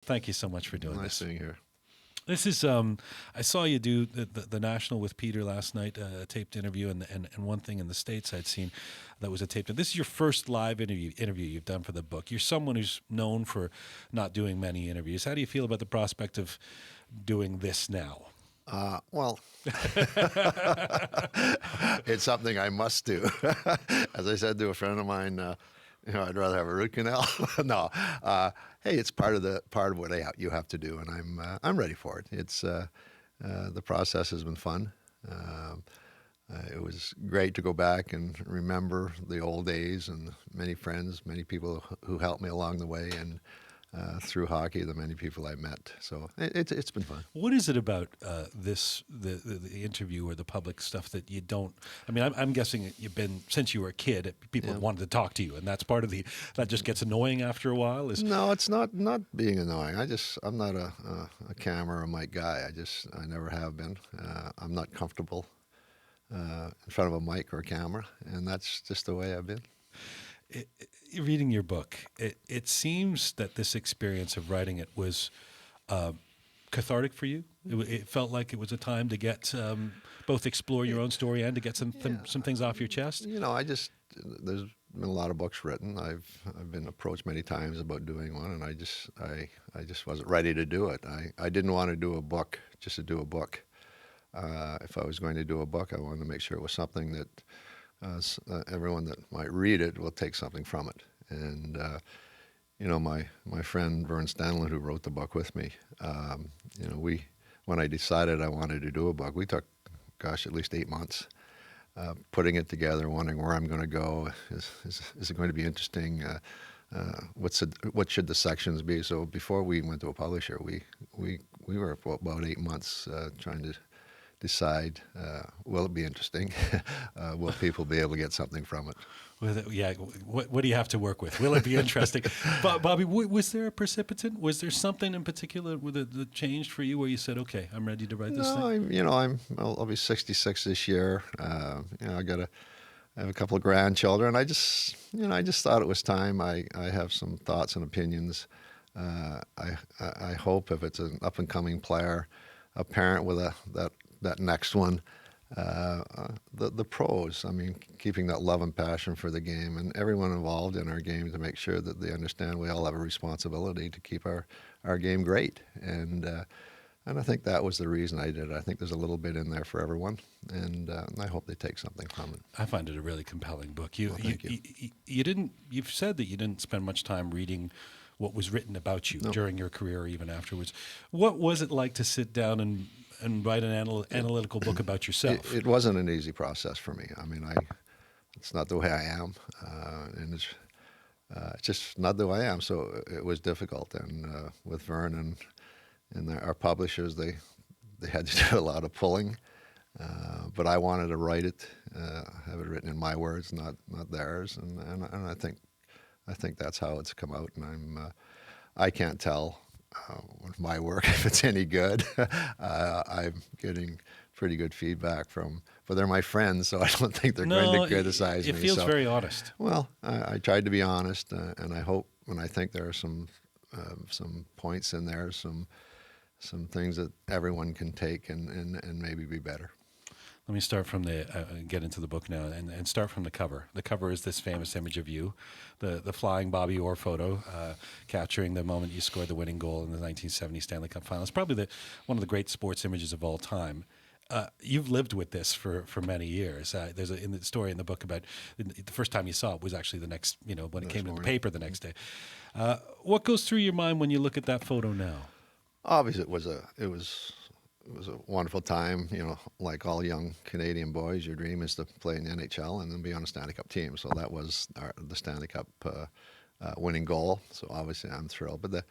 Thank you so much for doing Nice this. being here. This is, I saw you do the National with Peter last night, a taped interview, and one thing in the States I'd seen that was a taped. This is your first live interview you've done for the book. You're someone who's known for not doing many interviews. How do you feel about the prospect of doing this now? Well, it's something I must do. As I said to a friend of mine, I'd rather have a root canal. No, hey, it's part of what you have to do, and I'm ready for it. It's the process has been fun. It was great to go back and remember the old days and many friends, many people who helped me along the way, and through hockey, the many people I met. So it's been fun. What is it about the interview or the public stuff that you don't? I mean, I'm guessing you've been since you were a kid. People have wanted to talk to you, and that's part of that just gets annoying after a while. No, it's not being annoying. I'm not a camera or mic guy. I never have been. I'm not comfortable in front of a mic or a camera, and that's just the way I've been. Reading your book, it seems that this experience of writing it was cathartic for you. It felt like it was a time to get both explore your own story and to get some things off your chest. There's been a lot of books written. I've been approached many times about doing one, and I just wasn't ready to do it. I didn't want to do a book just to do a book. If I was going to do a book, I wanted to make sure it was something that everyone that might read it will take something from it. And my friend Vern Stanley, who wrote the book with me, when I decided I wanted to do a book, we took, at least 8 months putting it together, wondering where I'm going to go. Is it going to be interesting? What should the sections be? So before we went to a publisher, we were for about 8 months trying to decide, will it be interesting? Will people be able to get something from it? What do you have to work with? Will it be interesting? Bobby, was there a precipitant? Was there something in particular that changed for you where you said, okay, I'm ready to write this thing? I'll be 66 this year. I have a couple of grandchildren. I just thought it was time. I have some thoughts and opinions. I hope if it's an up-and-coming player, a parent with that next one, the pros. I mean, keeping that love and passion for the game, and everyone involved in our game to make sure that they understand we all have a responsibility to keep our game great. And I think that was the reason I did it. I think there's a little bit in there for everyone, and I hope they take something from it. I find it a really compelling book. Thank you. You've said that you didn't spend much time reading what was written about you during your career or even afterwards. What was it like to sit down and write an analytical book about yourself? It wasn't an easy process for me. I mean, it's not the way I am, and it's just not the way I am. So it was difficult. And with Vern and our publishers, they had to do a lot of pulling. But I wanted to write it, have it written in my words, not theirs. And I think that's how it's come out. And I can't tell with my work if it's any good. I'm getting pretty good feedback but they're my friends, so I don't think they're going to criticize me. It feels very honest. Well, I tried to be honest, and I hope, and I think there are some points in there, some things that everyone can take and maybe be better. Let me start from get into the book now and start from the cover. The cover is this famous image of you, the flying Bobby Orr photo, capturing the moment you scored the winning goal in the 1970 Stanley Cup Final. It's probably one of the great sports images of all time. You've lived with this for many years. There's in the story in the book about the first time you saw it was actually the next, when it came to the paper the next day. What goes through your mind when you look at that photo now? Obviously, it was a wonderful time. Like all young Canadian boys, your dream is to play in the NHL and then be on a Stanley Cup team. So that was the Stanley Cup winning goal. So obviously, I'm thrilled. But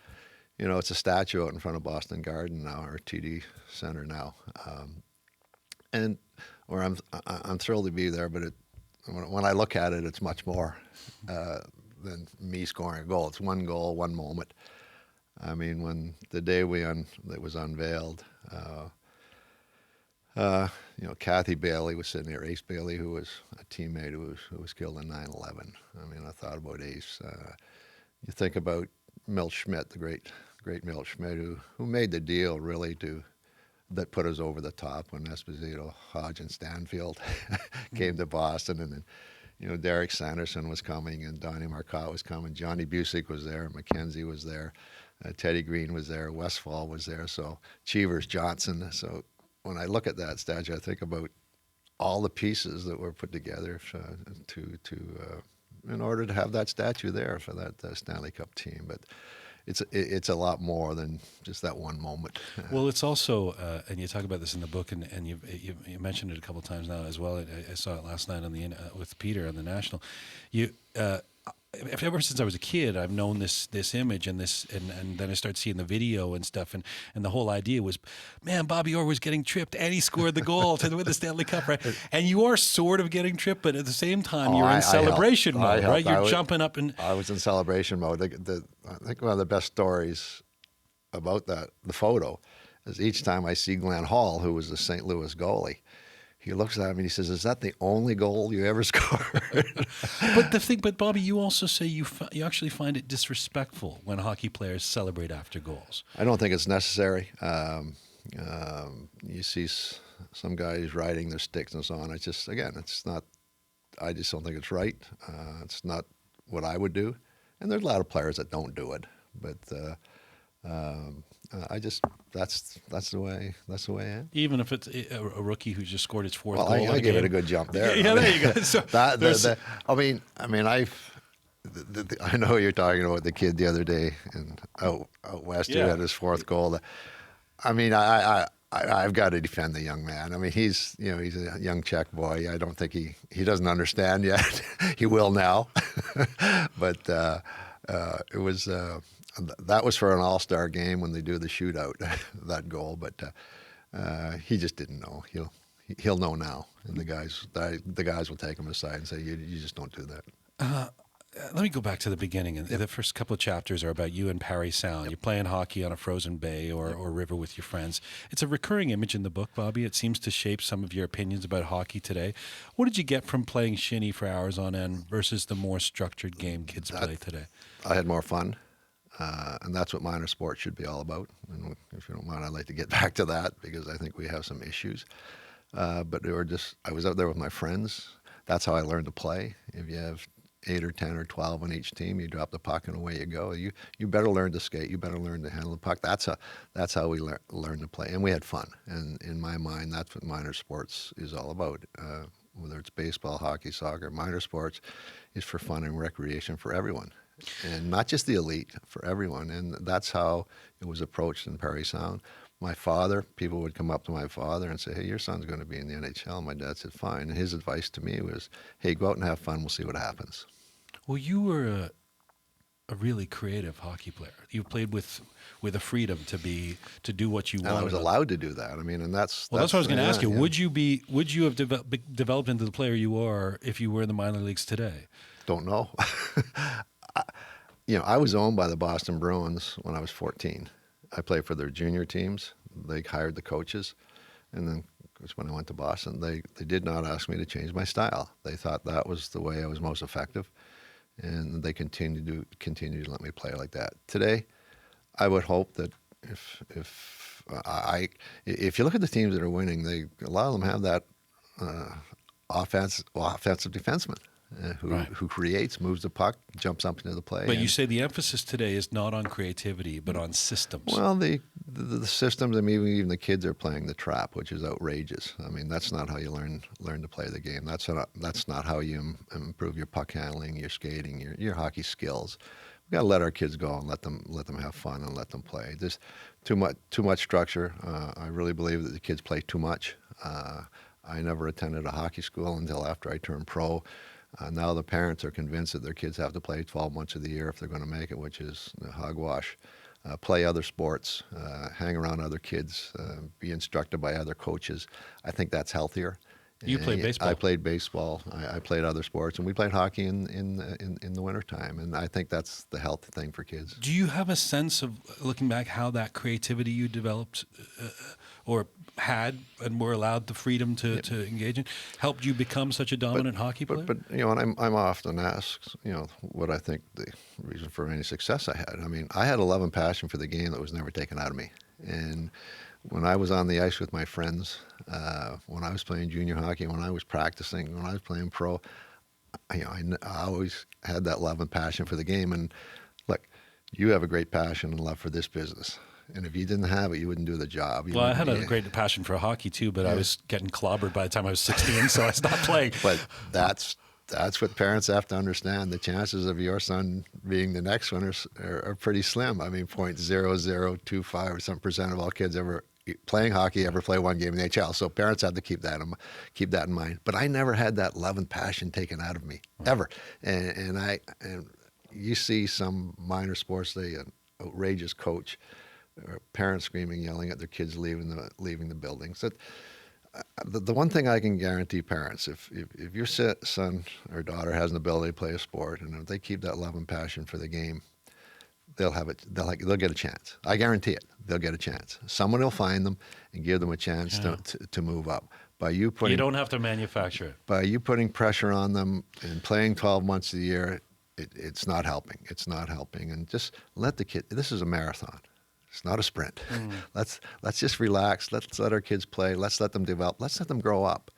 it's a statue out in front of Boston Garden now, or TD Center now, and where I'm thrilled to be there. But when I look at it, it's much more than me scoring a goal. It's one goal, one moment. I mean, when the day that was unveiled, Kathy Bailey was sitting there, Ace Bailey, who was a teammate who was killed in 9/11. I mean, I thought about Ace. You think about Milt Schmidt, the great great Milt Schmidt, who made the deal really that put us over the top when Esposito, Hodge, and Stanfield came to Boston, and then Derek Sanderson was coming, and Donnie Marcotte was coming. Johnny Busick was there. Mackenzie was there. Teddy Green was there. Westfall was there. So Cheevers, Johnson. So when I look at that statue, I think about all the pieces that were put together in order to have that statue there for that Stanley Cup team. But it's a lot more than just that one moment. Well, it's also, and you talk about this in the book, and you mentioned it a couple of times now as well. I saw it last night with Peter on the National. Ever since I was a kid, I've known this image and then I started seeing the video and stuff, and the whole idea was, man, Bobby Orr was getting tripped and he scored the goal to win the Stanley Cup, right? And you are sort of getting tripped, but at the same time you're in celebration mode, right? You're jumping up and I was in celebration mode. I think one of the best stories about the photo is each time I see Glenn Hall, who was the St. Louis goalie, he looks at me and he says, "Is that the only goal you ever scored?" But Bobby, you also say you actually find it disrespectful when hockey players celebrate after goals. I don't think it's necessary. You see some guys riding their sticks and so on. It's not. I just don't think it's right. It's not what I would do, and there's a lot of players that don't do it. But that's the way I am. Even if it's a rookie who just scored his fourth goal. I give it a good jump there. Yeah, there you go. So I know you're talking about the kid the other day and out west who had his fourth goal. I mean, I've got to defend the young man. I mean, he's a young Czech boy. I don't think he doesn't understand yet. He will now, but it was. That was for an all-star game when they do the shootout, that goal. But he just didn't know. He'll know now, and the guys will take him aside and say, "You just don't do that." Let me go back to the beginning. The first couple of chapters are about you in Parry Sound. You're playing hockey on a frozen bay or river with your friends. It's a recurring image in the book, Bobby. It seems to shape some of your opinions about hockey today. What did you get from playing shinny for hours on end versus the more structured game kids play today? I had more fun. And that's what minor sports should be all about. And if you don't mind, I'd like to get back to that because I think we have some issues. But I was out there with my friends. That's how I learned to play. If you have 8 or 10 or 12 on each team, you drop the puck and away you go. You better learn to skate. You better learn to handle the puck. That's how we learned to play. And we had fun. And in my mind, that's what minor sports is all about. Whether it's baseball, hockey, soccer, minor sports is for fun and recreation for everyone. And not just the elite, for everyone. And that's how it was approached in Parry Sound. People would come up to my father and say, "Hey, your son's going to be in the NHL." My dad said, "Fine." And his advice to me was, "Hey, go out and have fun. We'll see what happens." Well, you were a really creative hockey player. You played with a freedom to do what you wanted. And I was allowed to do that. I mean, and that's what I was going to ask you. Yeah. Would you have developed into the player you are if you were in the minor leagues today? Don't know. I was owned by the Boston Bruins when I was 14. I played for their junior teams. They hired the coaches. And then when I went to Boston, they did not ask me to change my style. They thought that was the way I was most effective. And they continue to let me play like that. Today, I would hope that if you look at the teams that are winning, a lot of them have that offensive defenseman. Who creates, moves the puck, jumps up into the play. But you say the emphasis today is not on creativity, but on systems. Well, the systems. I mean, even the kids are playing the trap, which is outrageous. I mean, that's not how you learn to play the game. That's not how you improve your puck handling, your skating, your hockey skills. We got to let our kids go and let them have fun and let them play. There's too much structure. I really believe that the kids play too much. I never attended a hockey school until after I turned pro. Now the parents are convinced that their kids have to play 12 months of the year if they're going to make it, which is hogwash. Play other sports, hang around other kids, be instructed by other coaches. I think that's healthier. You played baseball. I played baseball. I played other sports, and we played hockey in the wintertime. And I think that's the healthy thing for kids. Do you have a sense of, looking back, how that creativity you developed or had and were allowed the freedom to engage in helped you become such a dominant hockey player? But and I'm often asked, what I think the reason for any success I had. I mean, I had a love and passion for the game that was never taken out of me. And when I was on the ice with my friends, when I was playing junior hockey, when I was practicing, when I was playing pro, I always had that love and passion for the game. And look, you have a great passion and love for this business. And if you didn't have it, you wouldn't do the job. Well, I had a great passion for hockey too, but I was getting clobbered by the time I was 16, so I stopped playing. But that's what parents have to understand. The chances of your son being the next one are pretty slim. I mean, 0.0025 or some percent of all kids ever playing hockey ever play one game in the NHL. So parents have to keep that in mind. But I never had that love and passion taken out of me ever. And you see some minor sports, an outrageous coach, or parents screaming, yelling at their kids leaving the building. So the one thing I can guarantee parents, if your son or daughter has an ability to play a sport, and if they keep that love and passion for the game, they'll have it. They'll get a chance. I guarantee it. They'll get a chance. Someone will find them and give them a chance to move up. You don't have to manufacture it. By you putting pressure on them and playing 12 months a year, it's not helping. It's not helping. And just let the kid. This is a marathon. It's not a sprint. Let's just relax. Let's let our kids play. Let's let them develop. Let's let them grow up.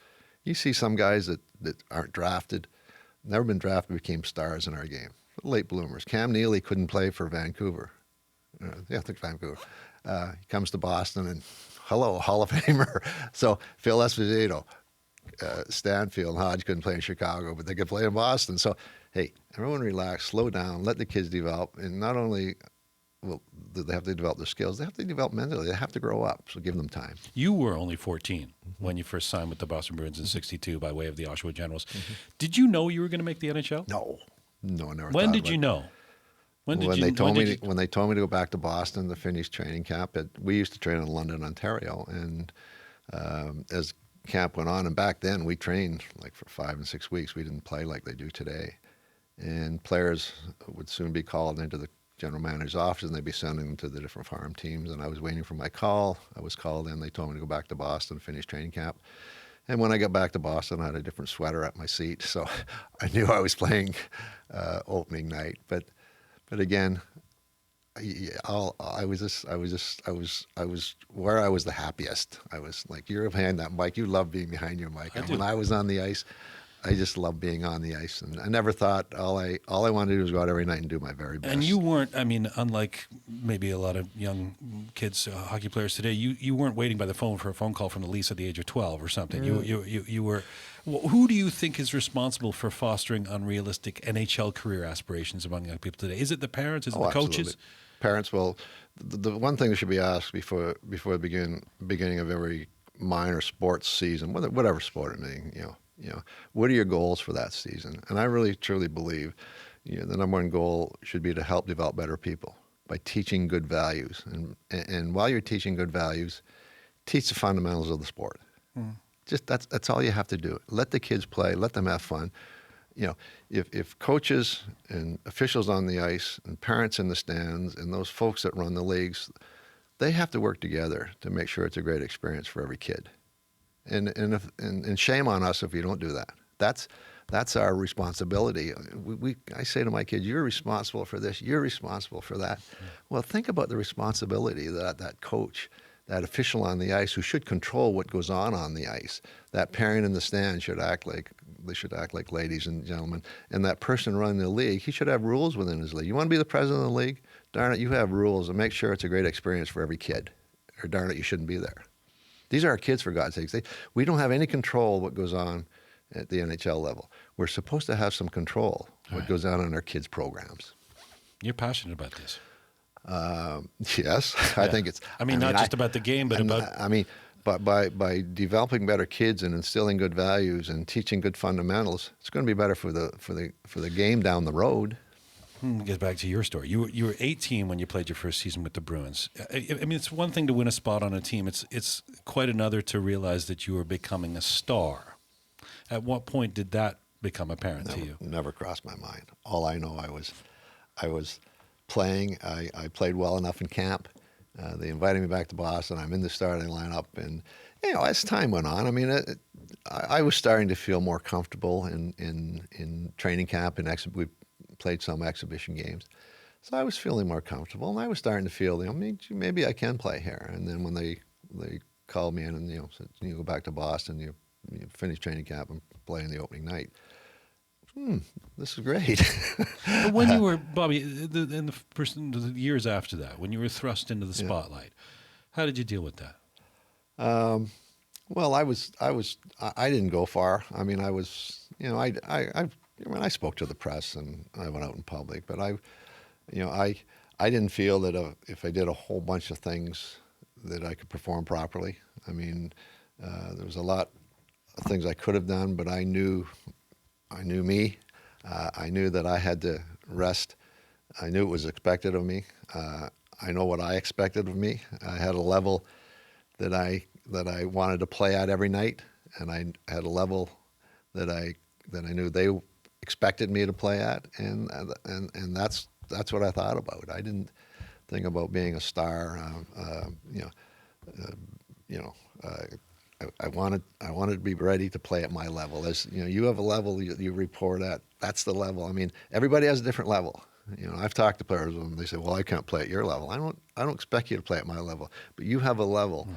You see some guys that aren't drafted, never been drafted, became stars in our game. Late bloomers. Cam Neely couldn't play for Vancouver. I think Vancouver. He comes to Boston and, hello, Hall of Famer. So Phil Esposito, Stanfield, and Hodge couldn't play in Chicago, but they could play in Boston. So, hey, everyone relax, slow down, let the kids develop. And not only do they have to develop their skills, they have to develop mentally. They have to grow up, so give them time. You were only 14 when you first signed with the Boston Bruins in '62 by way of the Oshawa Generals. Did you know you were going to make the NHL? No, I never. When did you know? When they told me to go back to Boston to finish training camp, we used to train in London, Ontario, and as camp went on, and back then we trained like for 5 and 6 weeks. We didn't play like they do today, and players would soon be called into the general manager's office, and they'd be sending them to the different farm teams. And I was waiting for my call. I was called in. They told me to go back to Boston to finish training camp. And when I got back to Boston, I had a different sweater at my seat, so I knew I was playing opening night. But again, I was where I was the happiest. I was like, you're behind that mic. You love being behind your mic. And when I was on the ice, I just loved being on the ice, and I never thought all I wanted to do was go out every night and do my very best. And you weren't, I mean, unlike maybe a lot of young kids, hockey players today, you weren't waiting by the phone for a phone call from the Leafs at the age of 12 or something. You were. Who do you think is responsible for fostering unrealistic NHL career aspirations among young people today? Is it the parents? Is it the coaches? Absolutely. Parents. Well, the one thing that should be asked before the beginning of every minor sports season, whatever sport it may, what are your goals for that season? And I really truly believe, the number one goal should be to help develop better people by teaching good values. And while you're teaching good values, teach the fundamentals of the sport. Just that's all you have to do. Let the kids play. Let them have fun. If coaches and officials on the ice and parents in the stands and those folks that run the leagues, they have to work together to make sure it's a great experience for every kid. And shame on us if we don't do that. That's our responsibility. I say to my kids, you're responsible for this, you're responsible for that. Well, think about the responsibility that coach, that official on the ice who should control what goes on the ice. That parent in the stand should act like ladies and gentlemen. And that person running the league, he should have rules within his league. You want to be the president of the league? Darn it, you have rules and make sure it's a great experience for every kid. Or darn it, you shouldn't be there. These are our kids, for God's sakes. We don't have any control what goes on at the NHL level. We're supposed to have some control what goes on in our kids' programs. You're passionate about this. Yes, I think it's. Not just about the game, but about. But by developing better kids and instilling good values and teaching good fundamentals, it's going to be better for the game down the road. Get back to your story. You were 18 when you played your first season with the Bruins. I mean, it's one thing to win a spot on a team. It's quite another to realize that you were becoming a star At what point did that become apparent to Never, you? never crossed my mind. All I know, I was playing. I played well enough in camp. They invited me back to Boston. I'm in the starting lineup, and as time went on, I mean, I was starting to feel more comfortable in training camp, and we played some exhibition games, so I was feeling more comfortable, and I was starting to feel, maybe I can play here. And then when they called me in and said, you go back to Boston, you finish training camp and play in the opening night. This is great. But when you were, Bobby, the years after that, when you were thrust into the spotlight, how did you deal with that? Well, I didn't go far. I mean, I was, I spoke to the press and I went out in public, but I didn't feel that if I did a whole bunch of things that I could perform properly. I mean, there was a lot of things I could have done, but I knew me. I knew that I had to rest. I knew it was expected of me. I know what I expected of me. I had a level that I wanted to play at every night, and I had a level that I knew they expected me to play at, and that's what I thought about. I didn't think about being a star. I wanted to be ready to play at my level. As you have a level you report at. That's the level. I mean, everybody has a different level. I've talked to players and they say, "Well, I can't play at your level." I don't expect you to play at my level, but you have a level,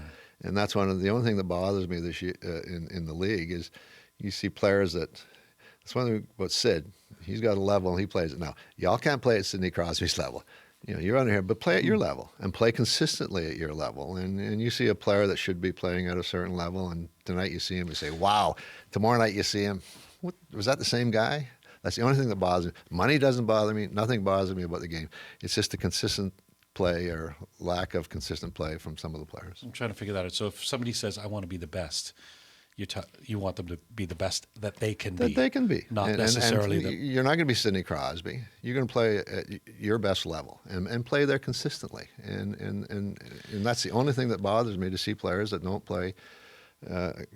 and that's the only thing that bothers me this year in the league is you see players that. That's one thing about Sid. He's got a level and he plays it now. Y'all can't play at Sidney Crosby's level. You're under here, but play at your level and play consistently at your level. And you see a player that should be playing at a certain level, and tonight you see him, you say, "Wow." Tomorrow night you see him, what, was that the same guy? That's the only thing that bothers me. Money doesn't bother me. Nothing bothers me about the game. It's just the consistent play or lack of consistent play from some of the players. I'm trying to figure that out. So if somebody says, "I want to be the best," you want them to be the best that they can be. That they can be. Not necessarily. You're not going to be Sidney Crosby. You're going to play at your best level and play there consistently. And that's the only thing that bothers me, to see players that don't play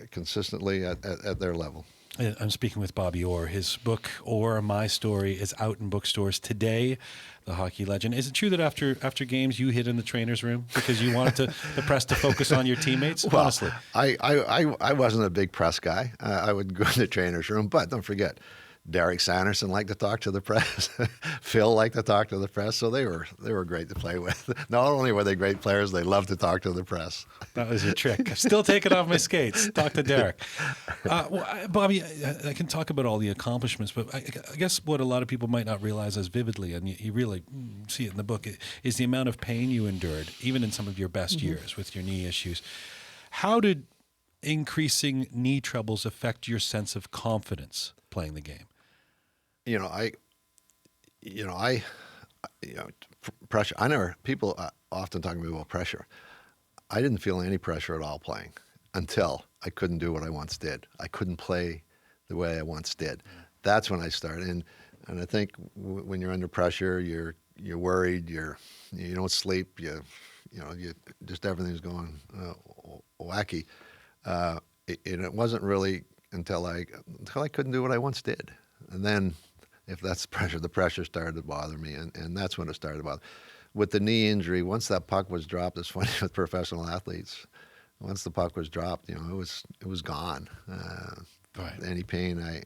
consistently at their level. I'm speaking with Bobby Orr. His book, Orr, My Story, is out in bookstores today. The hockey legend. Is it true that after games you hid in the trainer's room because you wanted the press to focus on your teammates? Well, honestly, I wasn't a big press guy. I would go in the trainer's room, but don't forget, Derek Sanderson liked to talk to the press. Phil liked to talk to the press, so they were great to play with. Not only were they great players, they loved to talk to the press. That was your trick. I'm still taking off my skates. Talk to Derek. Bobby, I can talk about all the accomplishments, but I guess what a lot of people might not realize as vividly, and you really see it in the book, is the amount of pain you endured, even in some of your best years with your knee issues. How did increasing knee troubles affect your sense of confidence playing the game? Pressure. People often talk to me about pressure. I didn't feel any pressure at all playing until I couldn't do what I once did. I couldn't play the way I once did. That's when I started. And I think when you're under pressure, you're worried. You don't sleep. You just everything's going wacky. It wasn't really until I couldn't do what I once did, and then. If that's pressure, the pressure started to bother me, and that's when it started to bother me. With the knee injury, once that puck was dropped, it's funny with professional athletes. Once the puck was dropped, it was gone. Right. Any pain I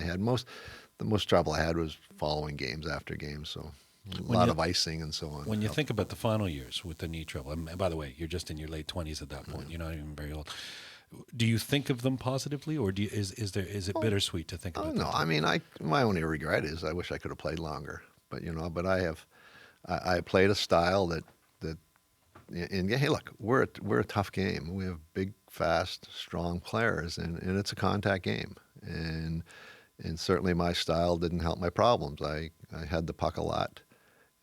had, the most trouble I had was following games after games. So a lot of icing and so on. When you think about the final years with the knee trouble, and by the way, you're just in your late 20s at that point. You're not even very old. Do you think of them positively, or is it bittersweet to think about? Oh no, I mean, my only regret is I wish I could have played longer. But but I played a style that and hey, look, we're a tough game. We have big, fast, strong players, and it's a contact game. And certainly my style didn't help my problems. I had the puck a lot,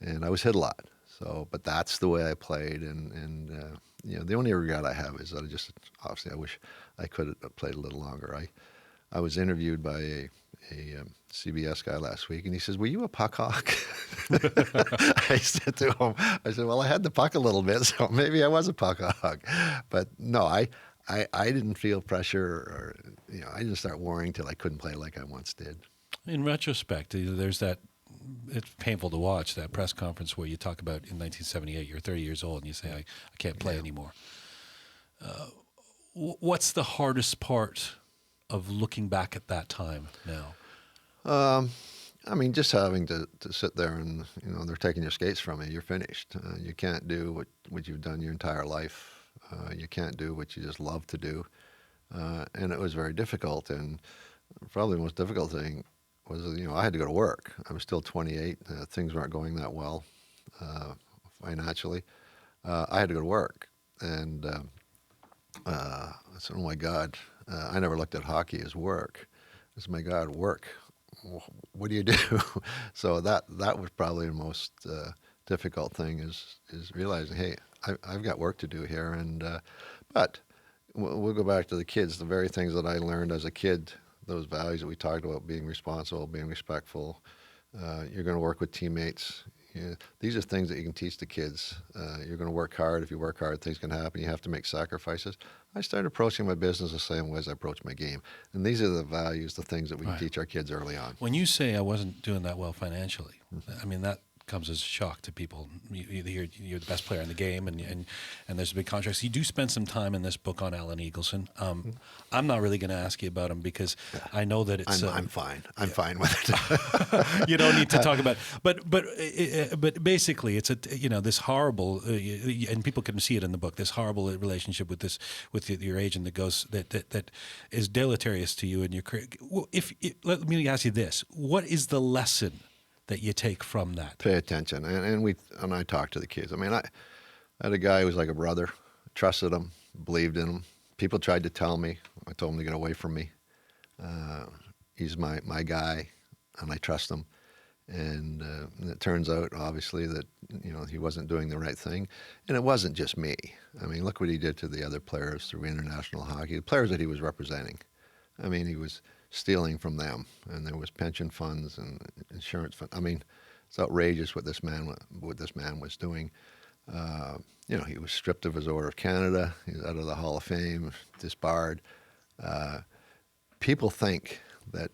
and I was hit a lot. So, but that's the way I played, and the only regret I have is that obviously I wish I could have played a little longer. I was interviewed by a CBS guy last week, and he says, "Were you a puck hawk?" I said to him, "Well, I had the puck a little bit, so maybe I was a puck hawk." But no, I didn't feel pressure, or I didn't start worrying till I couldn't play like I once did. In retrospect, there's that. It's painful to watch that press conference where you talk about in 1978, you're 30 years old, and you say, "I can't play anymore." What's the hardest part of looking back at that time now? I mean, just having to sit there and, they're taking your skates from you. You're finished. You can't do what you've done your entire life. You can't do what you just love to do. And it was very difficult. And probably the most difficult thing was, I had to go to work. I was still 28. Things weren't going that well financially. I had to go to work. And I said, oh, my God, I never looked at hockey as work. I said, my God, work. What do you do? So that was probably the most difficult thing is realizing, hey, I've got work to do here. And but we'll go back to the kids. The very things that I learned as a kid, those values that we talked about, being responsible, being respectful. You're going to work with teammates. These are things that you can teach the kids. You're going to work hard. If you work hard, things can happen. You have to make sacrifices. I started approaching my business the same way as I approach my game. And these are the values, the things that we can teach our kids early on. When you say I wasn't doing that well financially, I mean, that comes as a shock to people. You're the best player in the game, and there's big contracts. You do spend some time in this book on Alan Eagleson. I'm not really going to ask you about him because I know that it's. I'm fine. I'm fine with it. You don't need to talk about it. But basically, it's this horrible, and people can see it in the book. This horrible relationship with your agent that is deleterious to you and your career. Well, let me ask you this: what is the lesson that you take from that? Pay attention, and I talk to the kids. I mean, I had a guy who was like a brother. Trusted him, believed in him. People tried to tell me. I told him to get away from me. He's my guy, and I trust him. And it turns out, obviously, that he wasn't doing the right thing, and it wasn't just me. I mean, look what he did to the other players through international hockey, the players that he was representing. I mean, he was stealing from them, and there was pension funds and insurance funds. I mean, it's outrageous what this man was doing. He was stripped of his Order of Canada. He was out of the Hall of Fame, disbarred. People think that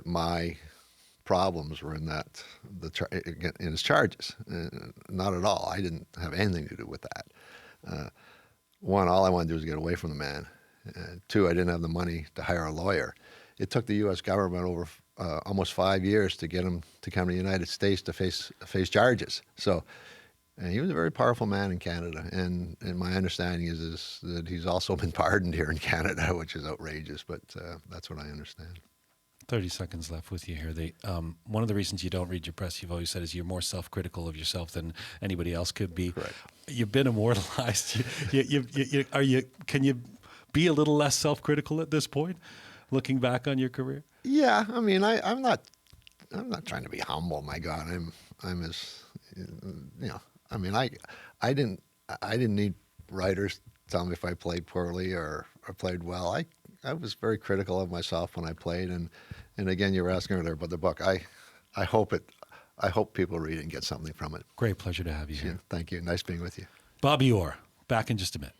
my problems were in in his charges. Not at all. I didn't have anything to do with that. One, all I wanted to do was get away from the man. Two, I didn't have the money to hire a lawyer. It took the U.S. government over almost 5 years to get him to come to the United States to face charges. So, and he was a very powerful man in Canada. And my understanding is that he's also been pardoned here in Canada, which is outrageous. But that's what I understand. 30 seconds left with you here. One of the reasons you don't read your press, you've always said, is you're more self-critical of yourself than anybody else could be. Correct. You've been immortalized. Can you be a little less self-critical at this point, looking back on your career? Yeah, I mean, I'm not trying to be humble. My God, I'm as I mean, I didn't need writers to tell me if I played poorly or played well. I was very critical of myself when I played, and again, you were asking earlier about the book. I hope people read it and get something from it. Great pleasure to have you here. Yeah, thank you. Nice being with you. Bobby Orr, back in just a minute.